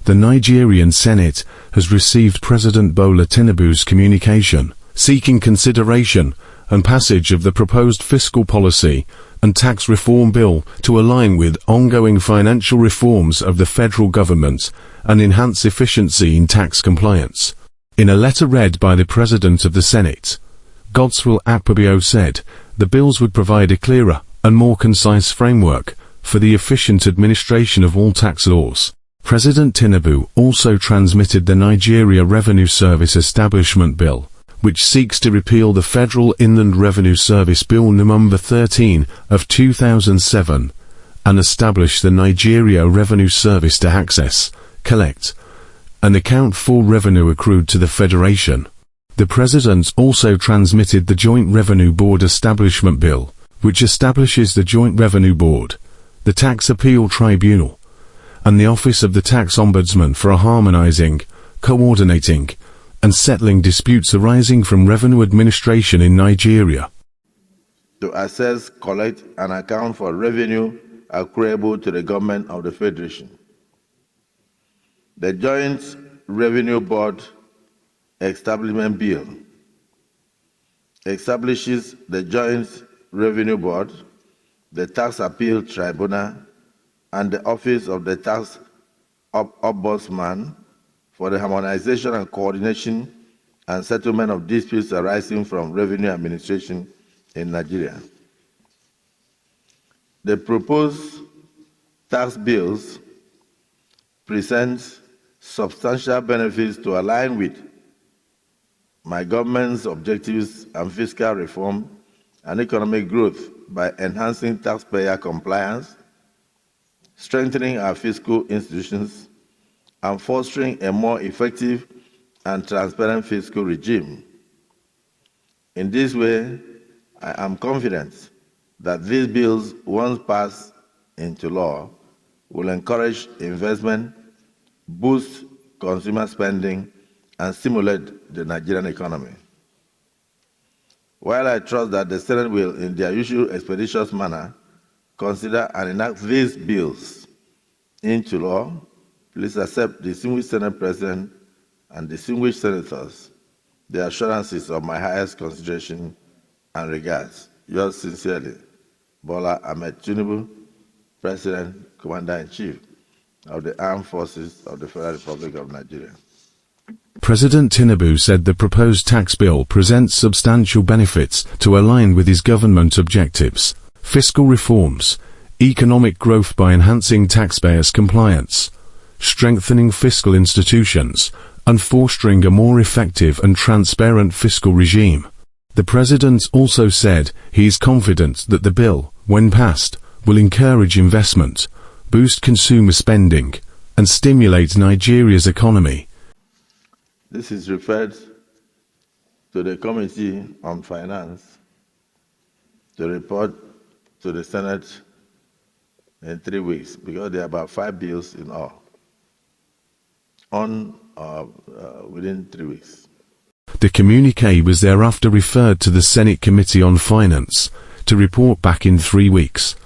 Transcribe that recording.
The Nigerian Senate has received President Bola Tinubu's communication, seeking consideration and passage of the proposed fiscal policy and tax reform bill to align with ongoing financial reforms of the federal government and enhance efficiency in tax compliance. In a letter read by the President of the Senate, Godswill Akpabio said the bills would provide a clearer and more concise framework for the efficient administration of all tax laws. President Tinubu also transmitted the Nigeria Revenue Service Establishment Bill, which seeks to repeal the Federal Inland Revenue Service Bill No. 13 of 2007 and establish the Nigeria Revenue Service to access, collect, and account for revenue accrued to the Federation. The President also transmitted the Joint Revenue Board Establishment Bill, which establishes the Joint Revenue Board, the Tax Appeal Tribunal, and the Office of the Tax Ombudsman for harmonizing, coordinating, and settling disputes arising from revenue administration in Nigeria. To assess, collect, and account for revenue accruable to the government of the Federation. The Joint Revenue Board Establishment Bill establishes the Joint Revenue Board, the Tax Appeal Tribunal, and the Office of the Tax Ombudsman for the harmonization and coordination and settlement of disputes arising from revenue administration in Nigeria. The proposed tax bills present substantial benefits to align with my government's objectives and fiscal reform and economic growth by enhancing taxpayer compliance, strengthening our fiscal institutions, and fostering a more effective and transparent fiscal regime. In this way, I am confident that these bills, once passed into law, will encourage investment, boost consumer spending, and stimulate the Nigerian economy. While I trust that the Senate will, in their usual expeditious manner, consider and enact these bills into law, please accept, distinguished Senate President and distinguished Senators, the assurances of my highest consideration and regards. Yours sincerely, Bola Ahmed Tinubu, President, Commander-in-Chief of the Armed Forces of the Federal Republic of Nigeria. President Tinubu said the proposed tax bill presents substantial benefits to align with his government objectives, fiscal reforms, economic growth by enhancing taxpayers' compliance, strengthening fiscal institutions, and fostering a more effective and transparent fiscal regime. The President also said he is confident that the bill, when passed, will encourage investment, boost consumer spending, and stimulate Nigeria's economy. This is referred to the Committee on Finance to report to the Senate in 3 weeks, because there are about 5 bills in all, within 3 weeks. The communiqué was thereafter referred to the Senate Committee on Finance to report back in 3 weeks.